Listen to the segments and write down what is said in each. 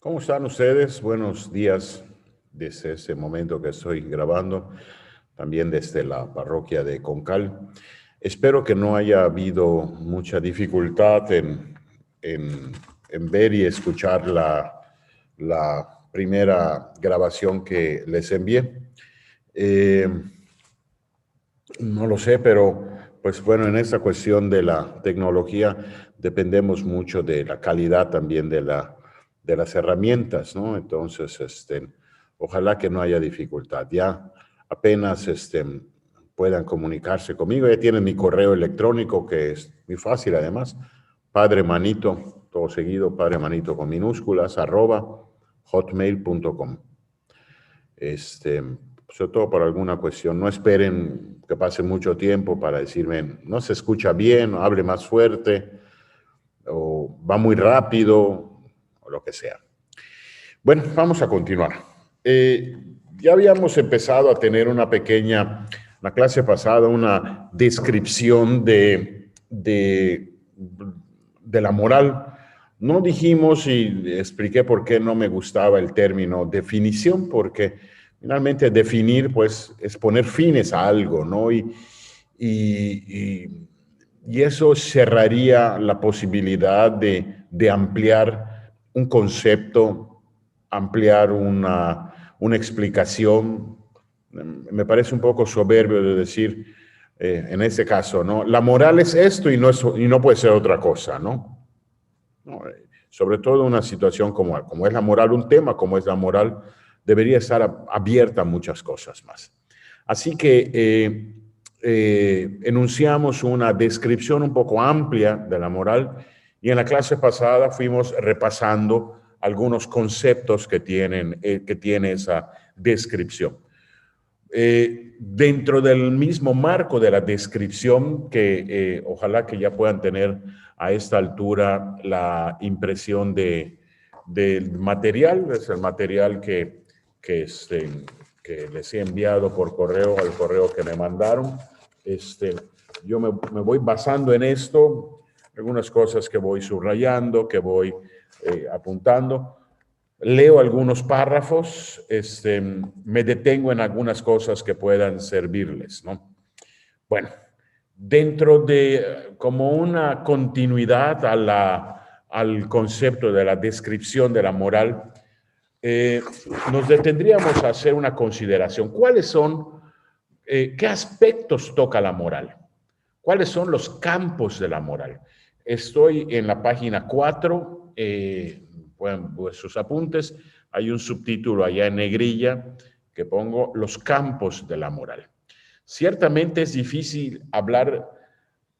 ¿Cómo están ustedes? Buenos días desde ese momento que estoy grabando, también desde la parroquia de Concal. Espero que no haya habido mucha dificultad en, en ver y escuchar la primera grabación que les envié. Eh, no lo sé, pero pues bueno, en esta cuestión de la tecnología dependemos mucho de la calidad también de las herramientas, ¿no? Entonces, ojalá que no haya dificultad. Ya apenas puedan comunicarse conmigo, ya tienen mi correo electrónico, que es muy fácil además, Padre Manito, todo seguido, Padre Manito con minúsculas, @hotmail.com. Sobre todo por alguna cuestión. No esperen que pase mucho tiempo para decirme, no se escucha bien, o hable más fuerte, o va muy rápido, o lo que sea. Bueno, vamos a continuar. Ya habíamos empezado a tener la clase pasada, una descripción de la moral. No dijimos y expliqué por qué no me gustaba el término definición, porque finalmente definir, pues, es poner fines a algo, ¿no? Y eso cerraría la posibilidad de ampliar un concepto, ampliar una explicación. Me parece un poco soberbio de decir, en este caso, ¿no? La moral es esto y no puede ser otra cosa, ¿no? No, sobre todo en una situación como es la moral, un tema como es la moral, debería estar abierta a muchas cosas más. Así que enunciamos una descripción un poco amplia de la moral y en la clase pasada fuimos repasando algunos conceptos que tiene esa descripción. Dentro del mismo marco de la descripción, que ojalá que ya puedan tener a esta altura la impresión del material, es el material que les he enviado por correo, al correo que me mandaron. Yo me voy basando en esto, algunas cosas que voy subrayando, que voy apuntando. Leo algunos párrafos, me detengo en algunas cosas que puedan servirles, ¿no? Bueno, dentro de como una continuidad al concepto de la descripción de la moral, nos detendríamos a hacer una consideración. ¿Qué aspectos toca la moral? ¿Cuáles son los campos de la moral? Estoy en la página 4, pueden ver sus apuntes, hay un subtítulo allá en negrilla que pongo los campos de la moral. Ciertamente es difícil hablar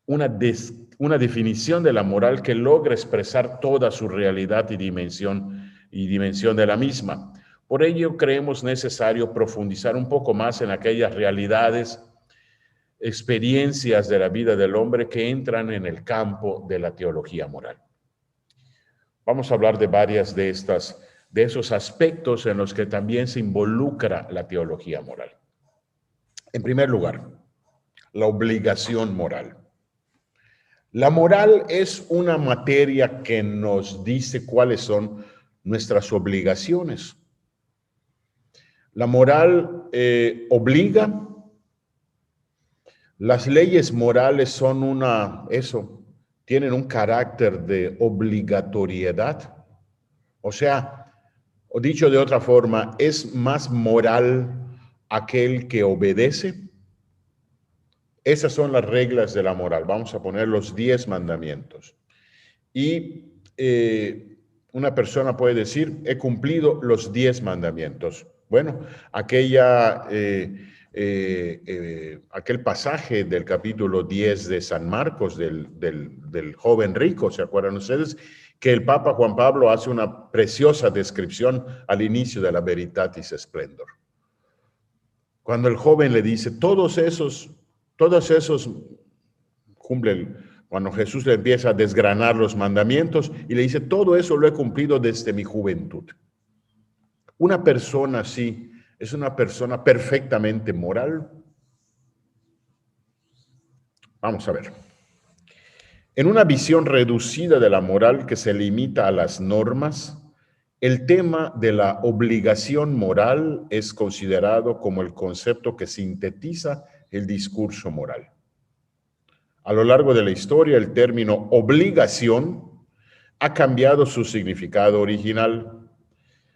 una definición de la moral que logre expresar toda su realidad y dimensión de la misma. Por ello creemos necesario profundizar un poco más en aquellas realidades, experiencias de la vida del hombre que entran en el campo de la teología moral. Vamos a hablar de varias de esos aspectos en los que también se involucra la teología moral. En primer lugar, la obligación moral. La moral es una materia que nos dice cuáles son nuestras obligaciones. La moral obliga. Las leyes morales son tienen un carácter de obligatoriedad. O sea, o dicho de otra forma, es más moral aquel que obedece. Esas son las reglas de la moral. Vamos a poner los 10 mandamientos. Y una persona puede decir, he cumplido los 10 mandamientos. Bueno, aquel pasaje del capítulo 10 de San Marcos, del joven rico, ¿se acuerdan ustedes? Que el Papa Juan Pablo hace una preciosa descripción al inicio de la Veritatis Splendor. Cuando el joven le dice, todos esos cumplen. Cuando Jesús le empieza a desgranar los mandamientos y le dice, todo eso lo he cumplido desde mi juventud. Una persona así es una persona perfectamente moral. Vamos a ver. En una visión reducida de la moral que se limita a las normas, el tema de la obligación moral es considerado como el concepto que sintetiza el discurso moral. A lo largo de la historia, el término obligación ha cambiado su significado original.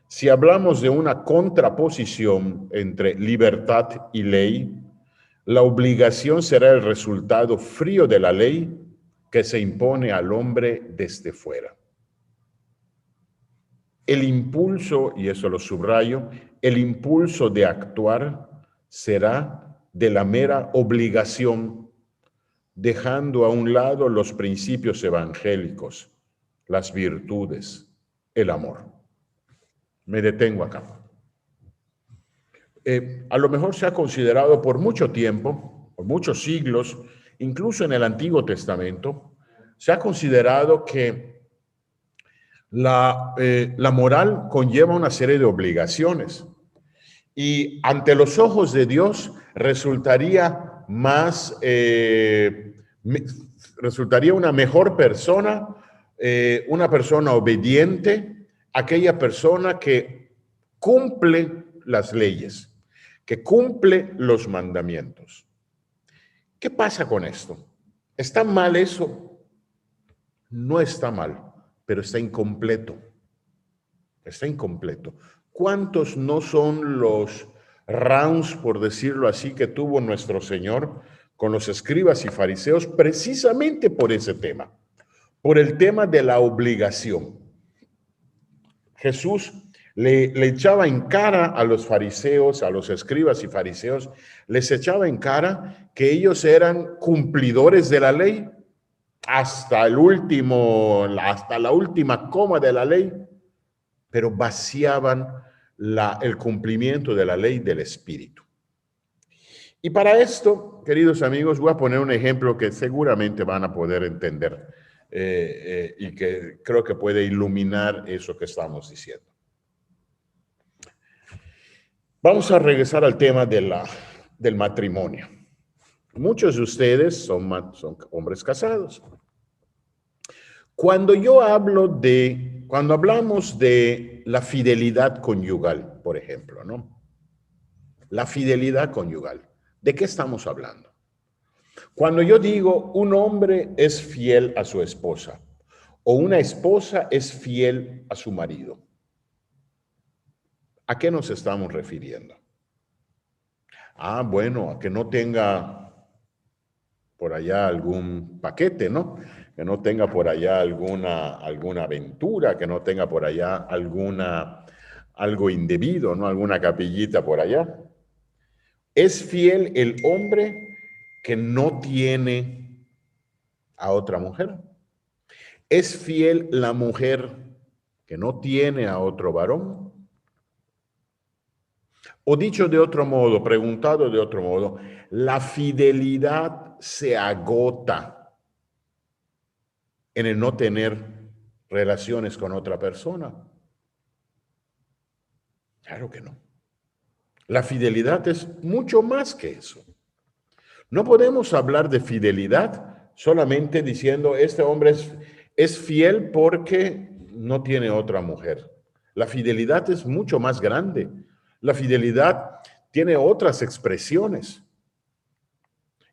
Si hablamos de una contraposición entre libertad y ley, la obligación será el resultado frío de la ley que se impone al hombre desde fuera. El impulso, y eso lo subrayo, el impulso de actuar será de la mera obligación, dejando a un lado los principios evangélicos, las virtudes, el amor. Me detengo acá. A lo mejor se ha considerado por mucho tiempo, por muchos siglos, incluso en el Antiguo Testamento, se ha considerado que la moral conlleva una serie de obligaciones y ante los ojos de Dios resultaría una mejor persona, una persona obediente, aquella persona que cumple las leyes, que cumple los mandamientos. ¿Qué pasa con esto? ¿Está mal eso? No está mal, pero está incompleto. Está incompleto. ¿Cuántos no son los rounds, por decirlo así, que tuvo nuestro Señor con los escribas y fariseos precisamente por ese tema, por el tema de la obligación? Jesús le echaba en cara a los fariseos, a los escribas y fariseos, les echaba en cara que ellos eran cumplidores de la ley hasta la última coma de la ley, pero vaciaban el cumplimiento de la ley del Espíritu. Y para esto, queridos amigos, voy a poner un ejemplo que seguramente van a poder entender y que creo que puede iluminar eso que estamos diciendo. Vamos a regresar al tema del matrimonio. Muchos de ustedes son hombres casados. Cuando hablamos de la fidelidad conyugal, por ejemplo, ¿no? La fidelidad conyugal, ¿de qué estamos hablando? Cuando yo digo un hombre es fiel a su esposa o una esposa es fiel a su marido, ¿a qué nos estamos refiriendo? Bueno, a que no tenga por allá algún paquete, ¿no? Que no tenga por allá alguna aventura, que no tenga por allá algo indebido, ¿no? Alguna capillita por allá. Es fiel el hombre que no tiene a otra mujer. Es fiel la mujer que no tiene a otro varón. O dicho de otro modo, preguntado de otro modo, la fidelidad se agota en el no tener relaciones con otra persona. Claro que no. La fidelidad es mucho más que eso. No podemos hablar de fidelidad solamente diciendo este hombre es fiel porque no tiene otra mujer. La fidelidad es mucho más grande. La fidelidad tiene otras expresiones.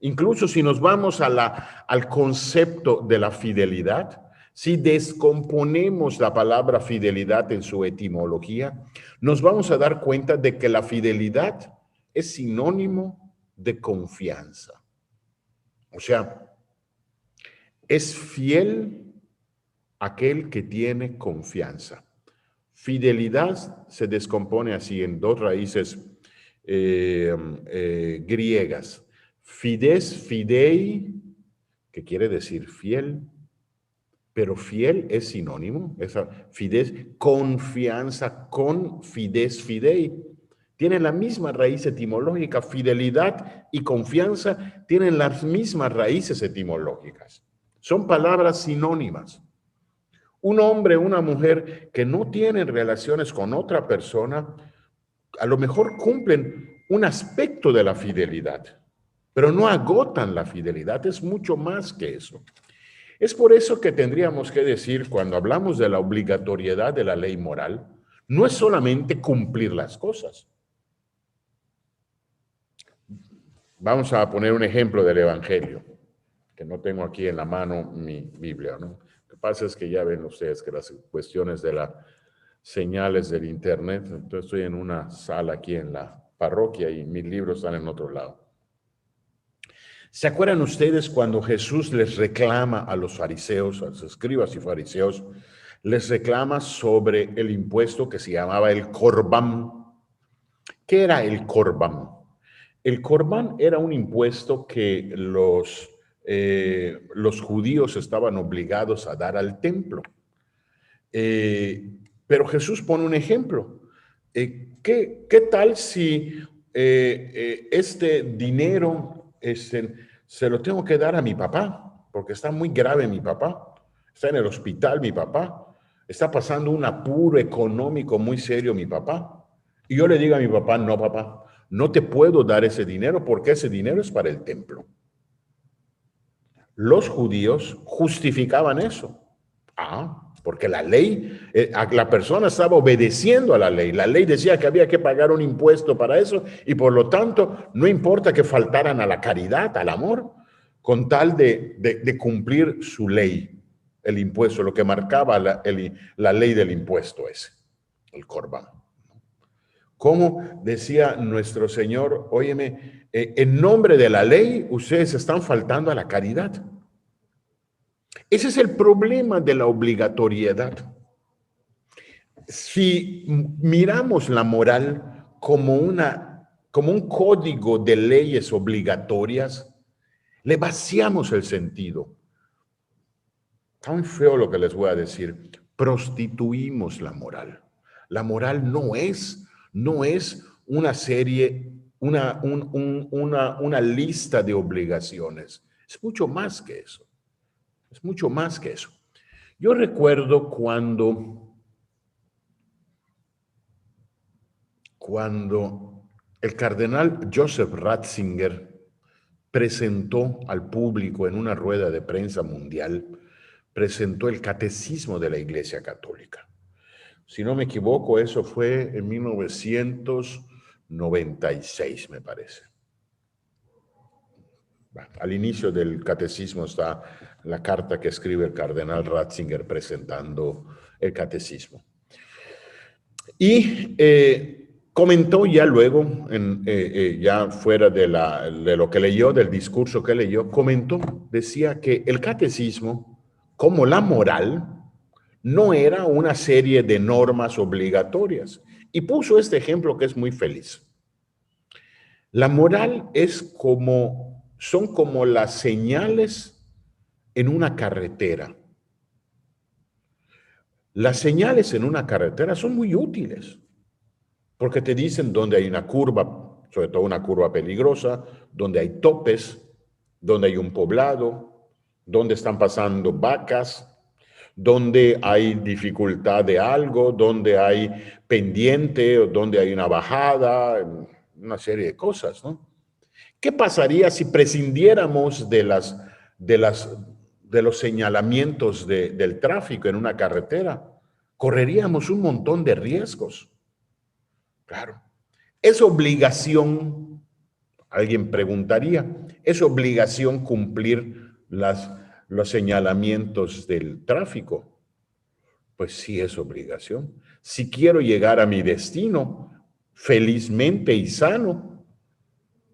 Incluso si nos vamos al concepto de la fidelidad, si descomponemos la palabra fidelidad en su etimología, nos vamos a dar cuenta de que la fidelidad es sinónimo de confianza. O sea, es fiel aquel que tiene confianza. Fidelidad se descompone así en dos raíces griegas. Fides, fidei, que quiere decir fiel, pero fiel es sinónimo. Esa fides, confianza, con fides, fidei. Tienen la misma raíz etimológica. Fidelidad y confianza tienen las mismas raíces etimológicas. Son palabras sinónimas. Un hombre, una mujer que no tienen relaciones con otra persona, a lo mejor cumplen un aspecto de la fidelidad, pero no agotan la fidelidad, es mucho más que eso. Es por eso que tendríamos que decir, cuando hablamos de la obligatoriedad de la ley moral, no es solamente cumplir las cosas. Vamos a poner un ejemplo del Evangelio, que no tengo aquí en la mano mi Biblia, ¿no? Lo que pasa es que ya ven ustedes que las cuestiones de las señales del internet, entonces estoy en una sala aquí en la parroquia y mis libros están en otro lado. ¿Se acuerdan ustedes cuando Jesús les reclama a los fariseos, a los escribas y fariseos, les reclama sobre el impuesto que se llamaba el Corbán? ¿Qué era el Corbán? El Corbán era un impuesto que los judíos estaban obligados a dar al templo. Pero Jesús pone un ejemplo. ¿Qué tal si este dinero se lo tengo que dar a mi papá? Porque está muy grave mi papá. Está en el hospital mi papá. Está pasando un apuro económico muy serio mi papá. Y yo le digo a mi papá, no papá, no te puedo dar ese dinero porque ese dinero es para el templo. Los judíos justificaban eso. Porque la ley, la persona estaba obedeciendo a la ley. La ley decía que había que pagar un impuesto para eso y por lo tanto no importa que faltaran a la caridad, al amor, con tal de cumplir su ley, el impuesto, lo que marcaba la ley del impuesto ese, el Corbán. Como decía nuestro Señor, óyeme, en nombre de la ley ustedes están faltando a la caridad. Ese es el problema de la obligatoriedad. Si miramos la moral como un código de leyes obligatorias, le vaciamos el sentido. Está muy feo lo que les voy a decir. Prostituimos la moral. La moral no es una serie, una lista de obligaciones. Es mucho más que eso. Es mucho más que eso. Yo recuerdo cuando el cardenal Joseph Ratzinger presentó al público en una rueda de prensa mundial, presentó el catecismo de la Iglesia Católica. Si no me equivoco, eso fue en 1996, me parece. Al inicio del catecismo está la carta que escribe el cardenal Ratzinger presentando el catecismo. Y comentó ya luego, ya fuera de lo que leyó, del discurso que leyó, decía que el catecismo, como la moral, no era una serie de normas obligatorias. Y puso este ejemplo que es muy feliz. La moral son como las señales en una carretera. Las señales en una carretera son muy útiles porque te dicen dónde hay una curva, sobre todo una curva peligrosa, dónde hay topes, dónde hay un poblado, dónde están pasando vacas, dónde hay dificultad de algo, dónde hay pendiente, o dónde hay una bajada, una serie de cosas, ¿no? ¿Qué pasaría si prescindiéramos de los señalamientos del tráfico en una carretera? Correríamos un montón de riesgos. Claro. Es obligación, alguien preguntaría, ¿es obligación cumplir los señalamientos del tráfico? Pues sí es obligación. Si quiero llegar a mi destino felizmente y sano,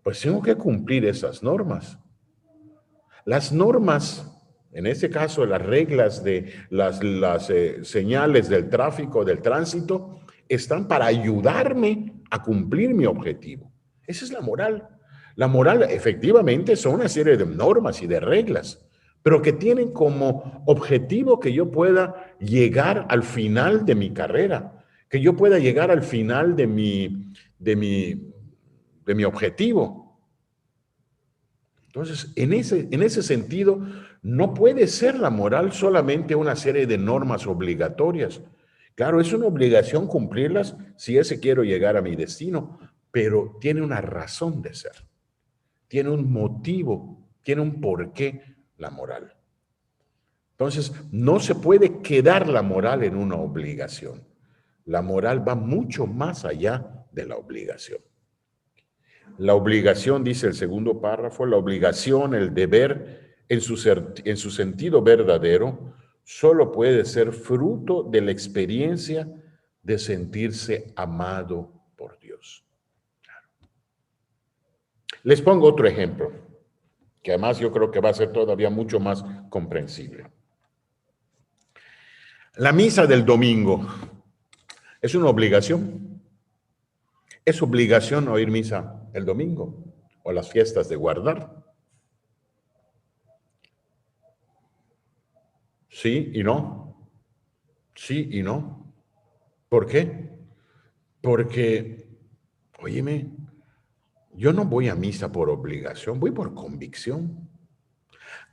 pues tengo que cumplir esas normas. Las normas, en este caso las reglas de las señales del tráfico, del tránsito, están para ayudarme a cumplir mi objetivo. Esa es la moral. La moral efectivamente son una serie de normas y de reglas, pero que tienen como objetivo que yo pueda llegar al final de mi carrera, que yo pueda llegar al final de mi objetivo. Entonces, en ese sentido, no puede ser la moral solamente una serie de normas obligatorias. Claro, es una obligación cumplirlas si ese quiero llegar a mi destino, pero tiene una razón de ser, tiene un motivo, tiene un porqué la moral. Entonces, no se puede quedar la moral en una obligación. La moral va mucho más allá de la obligación. La obligación, dice el segundo párrafo, la obligación, el deber, en su sentido verdadero, solo puede ser fruto de la experiencia de sentirse amado por Dios. Les pongo otro ejemplo, que además yo creo que va a ser todavía mucho más comprensible. La misa del domingo es una obligación. Es obligación oír misa el domingo o las fiestas de guardar. Sí y no. Sí y no. ¿Por qué? Porque, óyeme, yo no voy a misa por obligación, voy por convicción.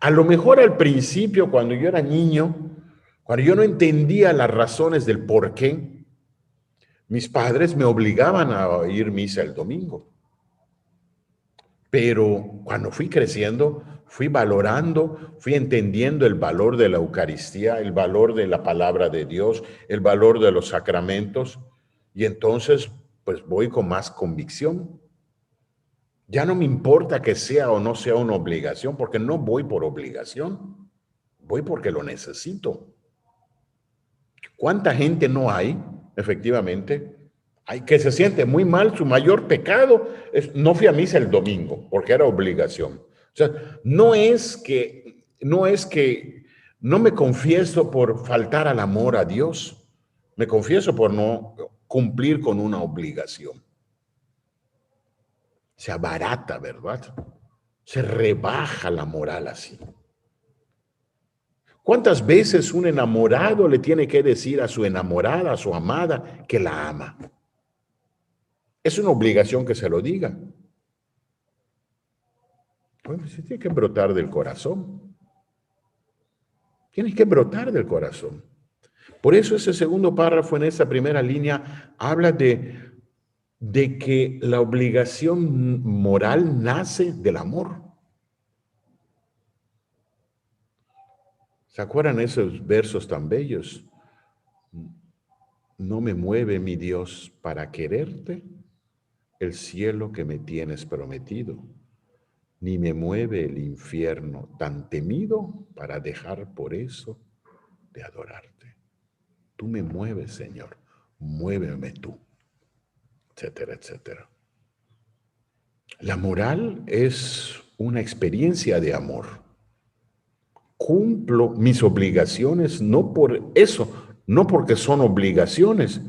A lo mejor al principio, cuando yo era niño, cuando yo no entendía las razones del por qué, mis padres me obligaban a ir misa el domingo. Pero cuando fui creciendo, fui valorando, fui entendiendo el valor de la Eucaristía, el valor de la palabra de Dios, el valor de los sacramentos, y entonces pues voy con más convicción. Ya no me importa que sea o no sea una obligación, porque no voy por obligación, voy porque lo necesito. ¿Cuánta gente no hay, efectivamente, hay que se siente muy mal? Su mayor pecado es no fui a misa el domingo, porque era obligación. O sea, no es que no me confieso por faltar al amor a Dios, me confieso por no cumplir con una obligación. Se abarata, ¿verdad? Se rebaja la moral así. ¿Cuántas veces un enamorado le tiene que decir a su enamorada, a su amada, que la ama? Es una obligación que se lo diga. Bueno, pues tiene que brotar del corazón. Tiene que brotar del corazón. Por eso ese segundo párrafo en esa primera línea habla de que la obligación moral nace del amor. ¿Se acuerdan esos versos tan bellos? No me mueve, mi Dios, para quererte el cielo que me tienes prometido, ni me mueve el infierno tan temido para dejar por eso de adorarte. Tú me mueves, Señor, muéveme tú, etcétera, etcétera. La moral es una experiencia de amor. Cumplo mis obligaciones no por eso, no porque son obligaciones,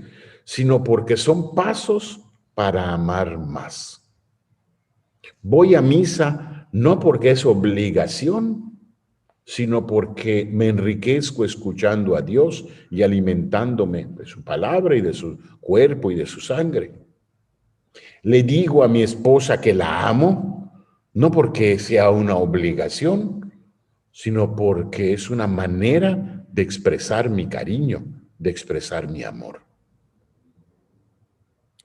sino porque son pasos para amar más. Voy a misa no porque es obligación, sino porque me enriquezco escuchando a Dios y alimentándome de su palabra y de su cuerpo y de su sangre. Le digo a mi esposa que la amo, no porque sea una obligación, sino porque es una manera de expresar mi cariño, de expresar mi amor.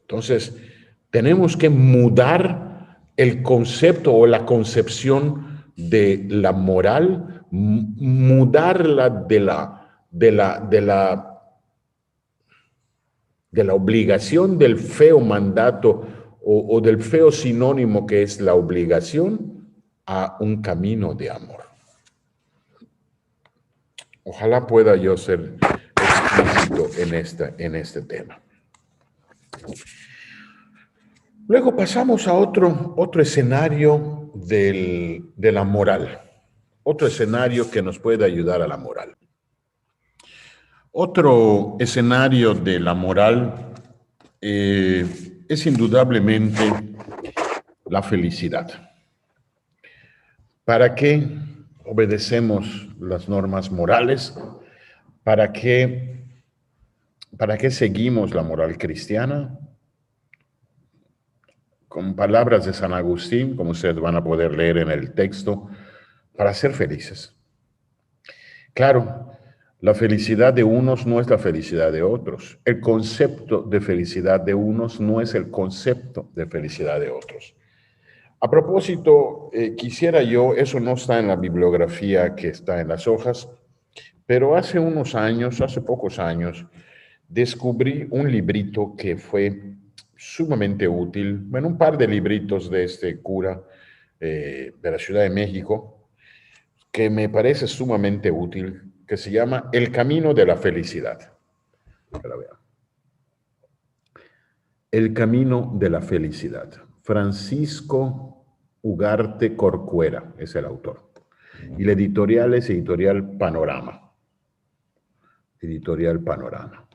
Entonces, tenemos que mudar el concepto o la concepción de la moral, mudarla de la obligación, del feo mandato o del feo sinónimo que es la obligación, a un camino de amor. Ojalá pueda yo ser explícito en este tema. Luego pasamos a otro escenario de la moral, otro escenario que nos puede ayudar a la moral. Otro escenario de la moral es indudablemente la felicidad. ¿Para qué obedecemos las normas morales? ¿Para qué seguimos la moral cristiana? Con palabras de San Agustín, como ustedes van a poder leer en el texto, para ser felices. Claro, la felicidad de unos no es la felicidad de otros. El concepto de felicidad de unos no es el concepto de felicidad de otros. A propósito, quisiera yo, eso no está en la bibliografía que está en las hojas, pero hace pocos años, descubrí un librito que fue sumamente útil, bueno, un par de libritos de este cura de la Ciudad de México, que me parece sumamente útil, que se llama El Camino de la Felicidad. Que la vean. El Camino de la Felicidad. Francisco Ugarte Corcuera es el autor. Y la editorial es Editorial Panorama. Editorial Panorama.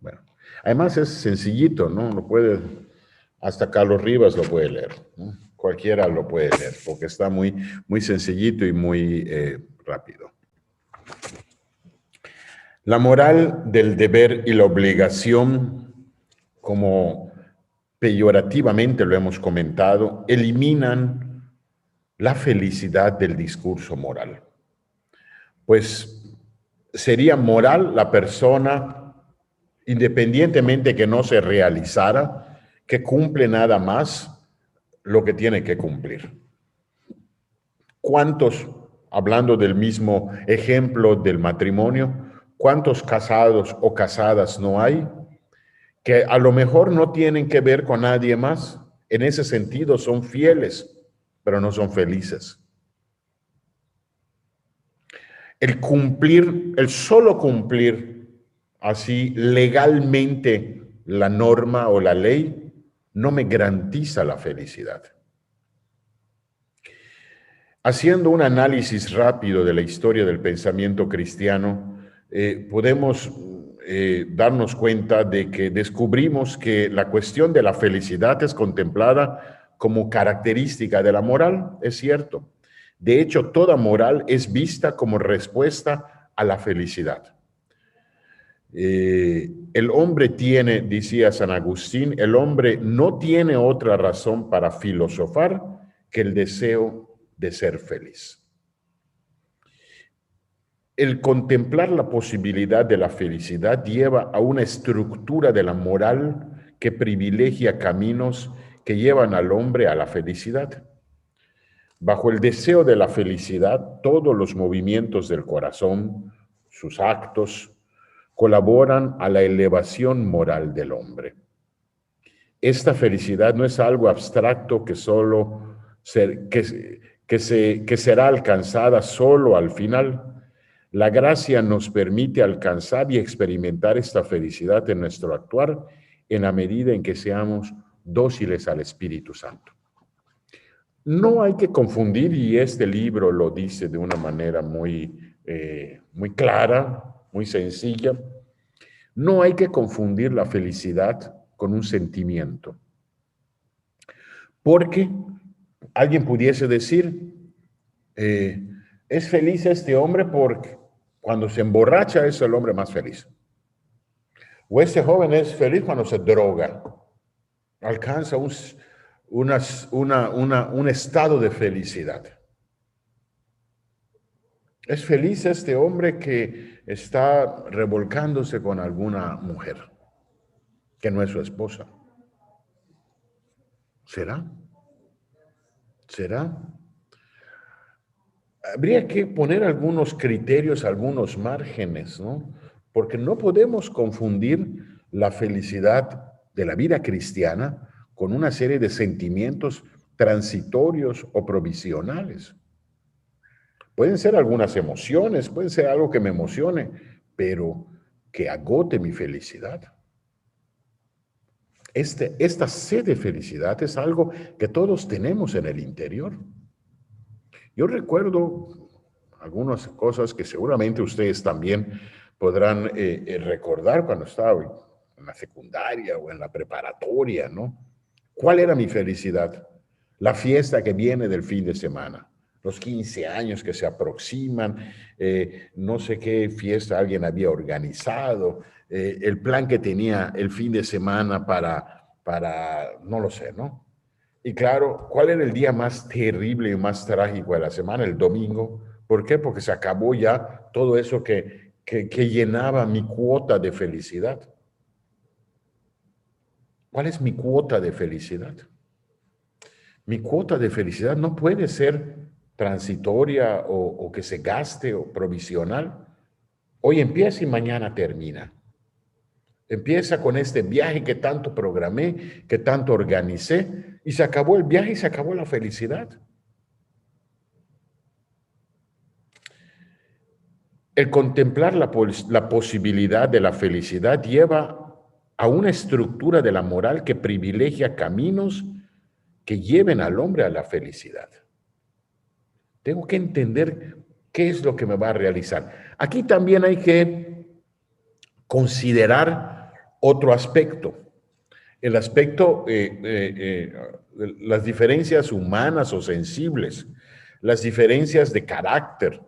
Bueno, además es sencillito, ¿no? Lo puede, hasta Carlos Rivas lo puede leer, ¿no? Cualquiera lo puede leer, porque está muy, muy sencillito y muy rápido. La moral del deber y la obligación, como peyorativamente lo hemos comentado, eliminan la felicidad del discurso moral. Pues sería moral la persona, independientemente que no se realizara, que cumple nada más lo que tiene que cumplir. ¿Cuántos, hablando del mismo ejemplo del matrimonio, cuántos casados o casadas no hay que a lo mejor no tienen que ver con nadie más? En ese sentido son fieles, pero no son felices. El cumplir, el solo cumplir así legalmente la norma o la ley no me garantiza la felicidad. Haciendo un análisis rápido de la historia del pensamiento cristiano, podemos darnos cuenta de que descubrimos que la cuestión de la felicidad es contemplada como característica de la moral, es cierto. De hecho, toda moral es vista como respuesta a la felicidad. El hombre tiene, decía San Agustín, el hombre no tiene otra razón para filosofar que el deseo de ser feliz. El contemplar la posibilidad de la felicidad lleva a una estructura de la moral que privilegia caminos que llevan al hombre a la felicidad. Bajo el deseo de la felicidad, todos los movimientos del corazón, sus actos, colaboran a la elevación moral del hombre. Esta felicidad no es algo abstracto que será alcanzada solo al final. La gracia nos permite alcanzar y experimentar esta felicidad en nuestro actuar en la medida en que seamos dóciles al Espíritu Santo. No hay que confundir, y este libro lo dice de una manera muy clara, muy sencilla, no hay que confundir la felicidad con un sentimiento. Porque alguien pudiese decir, es feliz este hombre porque cuando se emborracha es el hombre más feliz. O este joven es feliz cuando se droga. Alcanza un estado de felicidad. Es feliz este hombre que está revolcándose con alguna mujer que no es su esposa. ¿Será? ¿Será? Habría que poner algunos criterios, algunos márgenes, ¿no? Porque no podemos confundir la felicidad de la vida cristiana con una serie de sentimientos transitorios o provisionales. Pueden ser algunas emociones, pueden ser algo que me emocione, pero que agote mi felicidad. Esta sed de felicidad es algo que todos tenemos en el interior. Yo recuerdo algunas cosas que seguramente ustedes también podrán recordar cuando estaba en la secundaria o en la preparatoria, ¿no? ¿Cuál era mi felicidad? La fiesta que viene del fin de semana, los 15 años que se aproximan, no sé qué fiesta alguien había organizado, el plan que tenía el fin de semana para no lo sé, ¿no? Y claro, ¿cuál era el día más terrible y más trágico de la semana? El domingo. ¿Por qué? Porque se acabó ya todo eso que llenaba mi cuota de felicidad. ¿Cuál es mi cuota de felicidad? Mi cuota de felicidad no puede ser transitoria o que se gaste o provisional. Hoy empieza y mañana termina. Empieza con este viaje que tanto programé, que tanto organicé, y se acabó el viaje y se acabó la felicidad. El contemplar la posibilidad de la felicidad lleva a una estructura de la moral que privilegia caminos que lleven al hombre a la felicidad. Tengo que entender qué es lo que me va a realizar. Aquí también hay que considerar otro aspecto. El aspecto, las diferencias humanas o sensibles, las diferencias de carácter,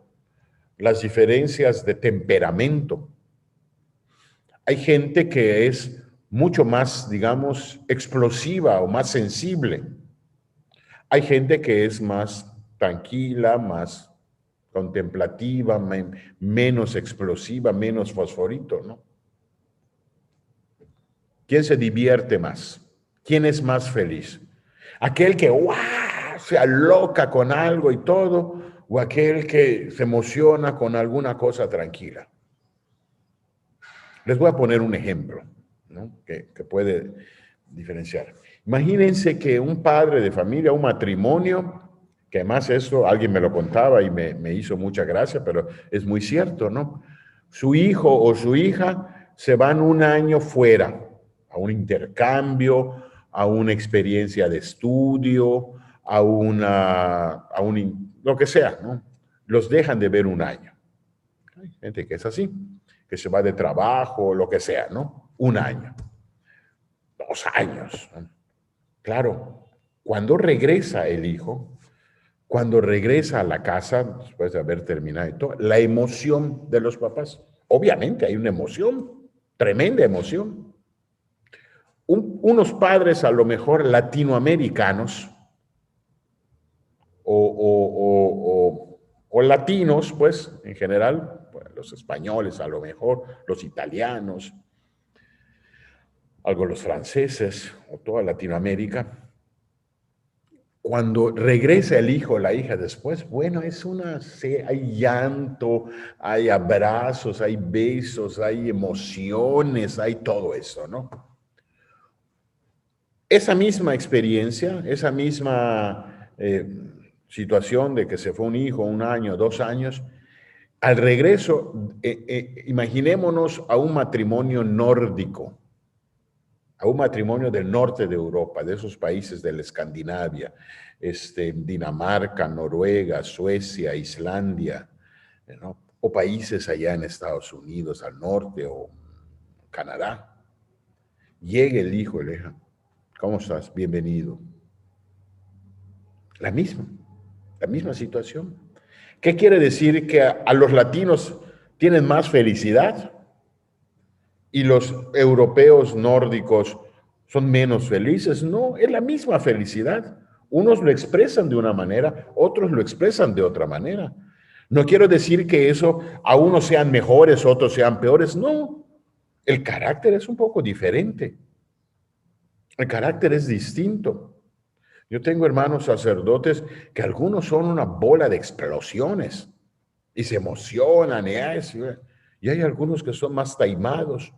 las diferencias de temperamento. Hay gente que es mucho más, digamos, explosiva o más sensible. Hay gente que es más tranquila, más contemplativa, menos explosiva, menos fosforito, ¿no? ¿Quién se divierte más? ¿Quién es más feliz? ¿Aquel que se aloca con algo y todo, o aquel que se emociona con alguna cosa tranquila? Les voy a poner un ejemplo, ¿no? que puede diferenciar. Imagínense que un padre de familia, un matrimonio, que además esto alguien me lo contaba y me hizo mucha gracia, pero es muy cierto, ¿no? Su hijo o su hija se van un año fuera, a un intercambio, a una experiencia de estudio, lo que sea, ¿no? Los dejan de ver un año. Hay gente que es así, que se va de trabajo, lo que sea, ¿no? Un año, 2 años, ¿no? Claro, cuando regresa el hijo, cuando regresa a la casa, después de haber terminado y todo, la emoción de los papás, obviamente hay una emoción, tremenda emoción. Unos padres a lo mejor latinoamericanos o latinos, pues, en general, bueno, los españoles a lo mejor, los italianos, algo los franceses o toda Latinoamérica. Cuando regresa el hijo o la hija después, bueno, hay llanto, hay abrazos, hay besos, hay emociones, hay todo eso, ¿no? Esa misma experiencia, esa misma situación de que se fue un hijo, 1 año, 2 años, al regreso, imaginémonos a un matrimonio nórdico, a un matrimonio del norte de Europa, de esos países de la Escandinavia, Dinamarca, Noruega, Suecia, Islandia, ¿no? O países allá en Estados Unidos, al norte, o Canadá. Llega el hijo y le dice, ¿cómo estás? Bienvenido. La misma situación. ¿Qué quiere decir? Que a los latinos tienen más felicidad y los europeos nórdicos son menos felices. No, es la misma felicidad. Unos lo expresan de una manera, otros lo expresan de otra manera. No quiero decir que eso a unos sean mejores, otros sean peores. No, el carácter es un poco diferente. El carácter es distinto. Yo tengo hermanos sacerdotes que algunos son una bola de explosiones y se emocionan y hay algunos que son más taimados.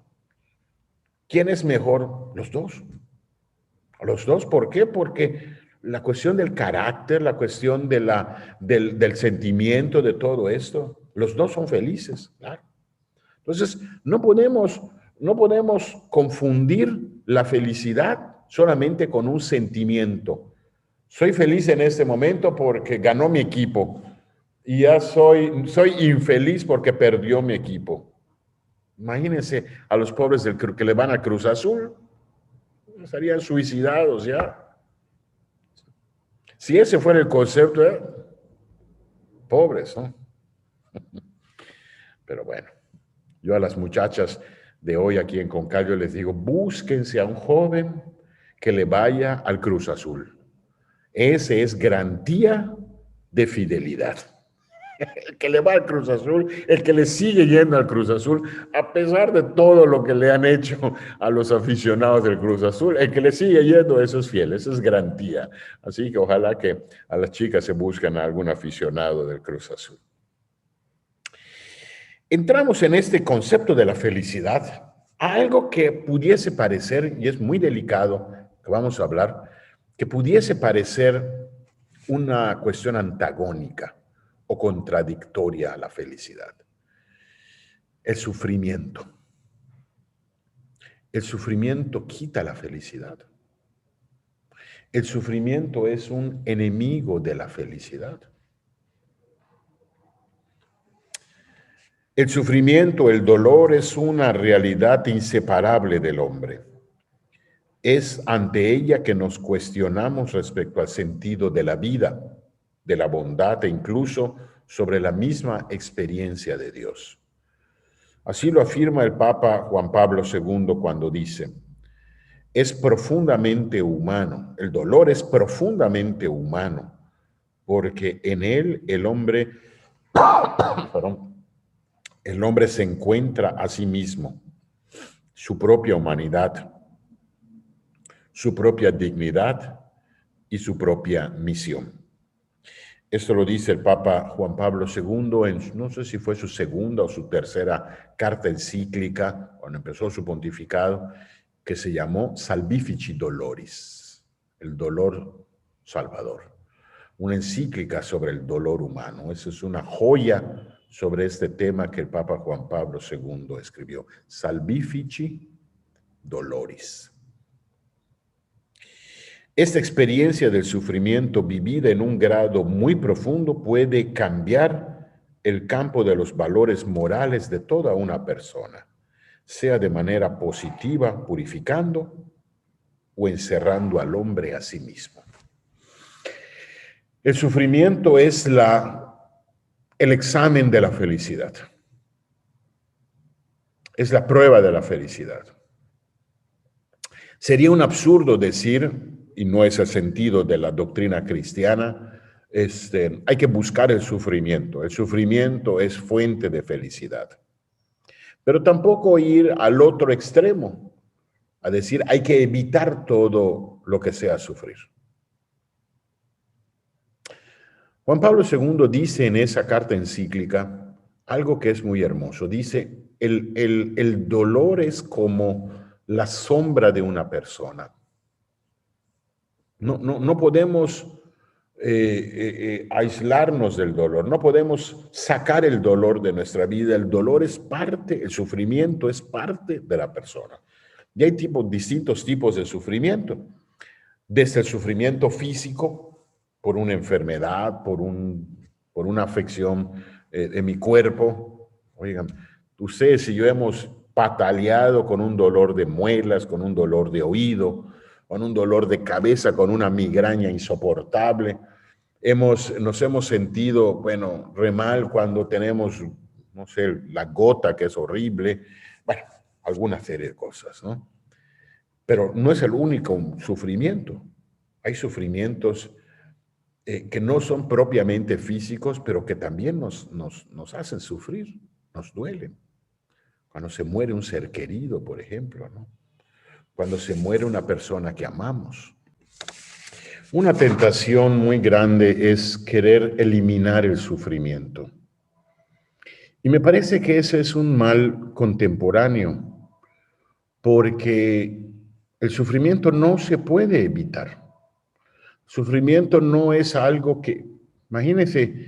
¿Quién es mejor? Los dos. Los dos, ¿por qué? Porque la cuestión del carácter, la cuestión del sentimiento de todo esto, los dos son felices, claro. Entonces, no podemos confundir la felicidad solamente con un sentimiento. Soy feliz en este momento porque ganó mi equipo y ya soy infeliz porque perdió mi equipo. Imagínense a los pobres que le van a Cruz Azul, estarían suicidados ya. Si ese fuera el concepto, pobres, ¿no? Pero bueno, yo a las muchachas de hoy aquí en Concalio les digo, búsquense a un joven que le vaya al Cruz Azul. Ese es garantía de fidelidad. El que le va al Cruz Azul, el que le sigue yendo al Cruz Azul, a pesar de todo lo que le han hecho a los aficionados del Cruz Azul, el que le sigue yendo, eso es fiel, eso es garantía. Así que ojalá que a las chicas se busquen a algún aficionado del Cruz Azul. Entramos en este concepto de la felicidad Algo que pudiese parecer, y es muy delicado, que vamos a hablar, que pudiese parecer una cuestión antagónica o contradictoria a la felicidad. El sufrimiento. El sufrimiento quita la felicidad. El sufrimiento es un enemigo de la felicidad. El sufrimiento, el dolor es una realidad inseparable del hombre. Es ante ella que nos cuestionamos respecto al sentido de la vida, de la bondad e incluso sobre la misma experiencia de Dios. Así lo afirma el Papa Juan Pablo II cuando dice: es profundamente humano, el dolor es profundamente humano, porque en él el hombre, el hombre se encuentra a sí mismo, su propia humanidad, su propia dignidad y su propia misión. Esto lo dice el Papa Juan Pablo II en, no sé si fue su segunda o su tercera carta encíclica, cuando empezó su pontificado, que se llamó Salvifici Doloris, el dolor salvador. Una encíclica sobre el dolor humano. Esa es una joya sobre este tema que el Papa Juan Pablo II escribió. Salvifici Doloris. Esta experiencia del sufrimiento vivida en un grado muy profundo puede cambiar el campo de los valores morales de toda una persona, sea de manera positiva, purificando o encerrando al hombre a sí mismo. El sufrimiento es el examen de la felicidad. Es la prueba de la felicidad. Sería un absurdo decir, y no es el sentido de la doctrina cristiana, hay que buscar el sufrimiento. El sufrimiento es fuente de felicidad. Pero tampoco ir al otro extremo, a decir, hay que evitar todo lo que sea sufrir. Juan Pablo II dice en esa carta encíclica algo que es muy hermoso. Dice, el dolor es como la sombra de una persona. No podemos aislarnos del dolor, no podemos sacar el dolor de nuestra vida. El dolor es parte, el sufrimiento es parte de la persona. Y hay distintos tipos de sufrimiento, desde el sufrimiento físico, por una enfermedad, por una afección de mi cuerpo. Oigan, ustedes y yo hemos pataleado con un dolor de muelas, con un dolor de oído, con un dolor de cabeza, con una migraña insoportable. Nos hemos sentido, bueno, re mal cuando tenemos, no sé, la gota que es horrible. Bueno, alguna serie de cosas, ¿no? Pero no es el único sufrimiento. Hay sufrimientos que no son propiamente físicos, pero que también nos hacen sufrir, nos duelen. Cuando se muere un ser querido, por ejemplo, ¿no? Cuando se muere una persona que amamos. Una tentación muy grande es querer eliminar el sufrimiento. Y me parece que ese es un mal contemporáneo, porque el sufrimiento no se puede evitar. Sufrimiento no es algo que, imagínense,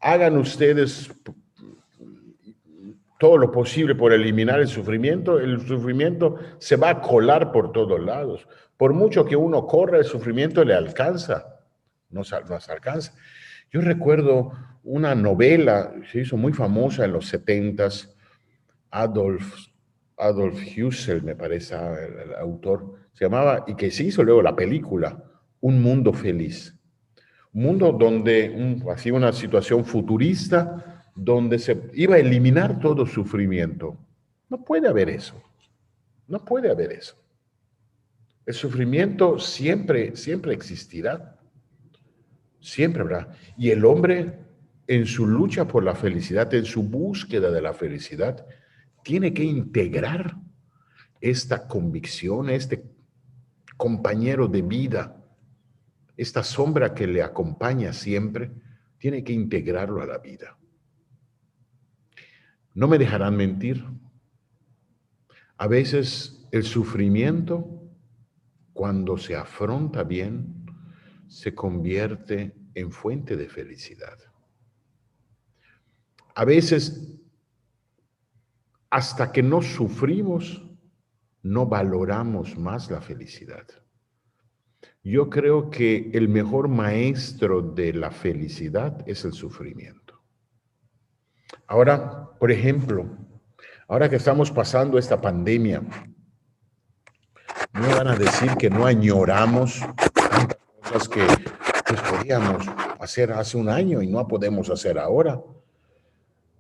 hagan ustedes todo lo posible por eliminar el sufrimiento se va a colar por todos lados. Por mucho que uno corra, el sufrimiento le alcanza, nos alcanza. Yo recuerdo una novela, se hizo muy famosa en los 70s, Adolf Husserl, me parece el autor, se llamaba, y que se hizo luego la película, Un mundo feliz. Un mundo donde, así una situación futurista, donde se iba a eliminar todo sufrimiento. No puede haber eso. No puede haber eso. El sufrimiento siempre existirá. Siempre habrá. Y el hombre, en su lucha por la felicidad, en su búsqueda de la felicidad, tiene que integrar esta convicción, este compañero de vida, esta sombra que le acompaña siempre, tiene que integrarlo a la vida. No me dejarán mentir. A veces el sufrimiento, cuando se afronta bien, se convierte en fuente de felicidad. A veces, hasta que no sufrimos, no valoramos más la felicidad. Yo creo que el mejor maestro de la felicidad es el sufrimiento. Ahora, por ejemplo, ahora que estamos pasando esta pandemia, no me van a decir que no añoramos tantas cosas que pues, podíamos hacer hace un año y no podemos hacer ahora.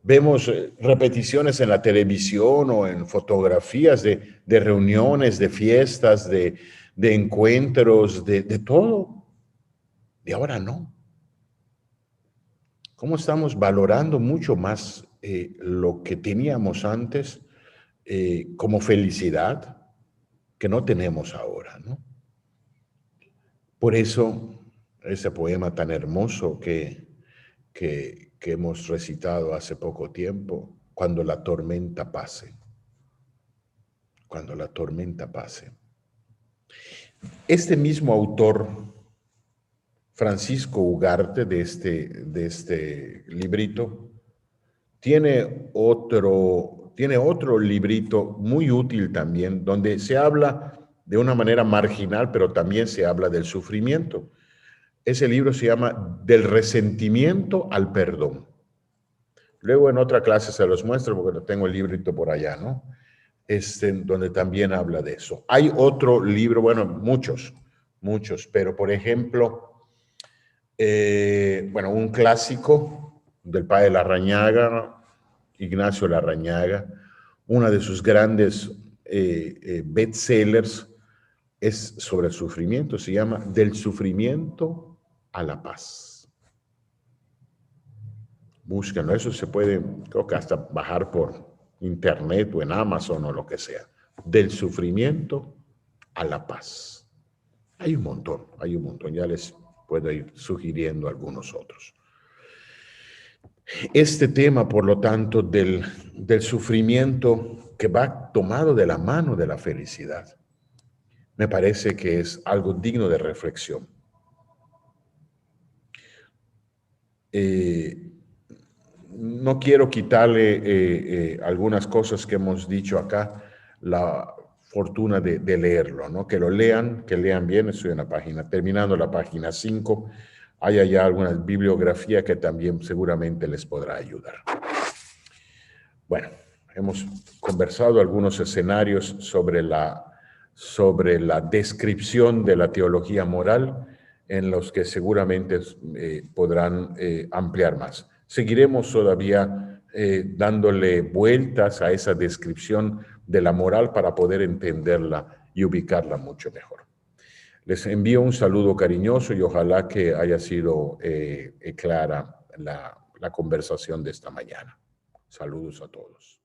Vemos repeticiones en la televisión o en fotografías de reuniones, de fiestas, de encuentros, de todo. Y ahora no. ¿Cómo estamos valorando mucho más lo que teníamos antes como felicidad que no tenemos ahora, ¿no? Por eso, ese poema tan hermoso que hemos recitado hace poco tiempo, cuando la tormenta pase. Cuando la tormenta pase. Este mismo autor, Francisco Ugarte, de este librito, tiene otro librito muy útil también, donde se habla de una manera marginal, pero también se habla del sufrimiento. Ese libro se llama Del resentimiento al perdón. Luego en otra clase se los muestro porque tengo el librito por allá, ¿no? Donde también habla de eso. Hay otro libro, bueno, muchos, pero por ejemplo, un clásico del padre Larrañaga, Ignacio Larrañaga, una de sus grandes bestsellers es sobre el sufrimiento, se llama Del sufrimiento a la paz. Búsquenlo, eso se puede, creo que hasta bajar por internet o en Amazon o lo que sea. Del sufrimiento a la paz. Hay un montón, ya les puedo ir sugiriendo algunos otros. Este tema, por lo tanto, del sufrimiento que va tomado de la mano de la felicidad, me parece que es algo digno de reflexión. No quiero quitarle algunas cosas que hemos dicho acá, la fortuna de leerlo, ¿no? Que lo lean, que lean bien. Estoy en la página, terminando la página 5. Hay allá alguna bibliografía que también seguramente les podrá ayudar. Bueno, hemos conversado algunos escenarios sobre la descripción de la teología moral, en los que seguramente podrán ampliar más. Seguiremos todavía dándole vueltas a esa descripción de la moral para poder entenderla y ubicarla mucho mejor. Les envío un saludo cariñoso y ojalá que haya sido clara la conversación de esta mañana. Saludos a todos.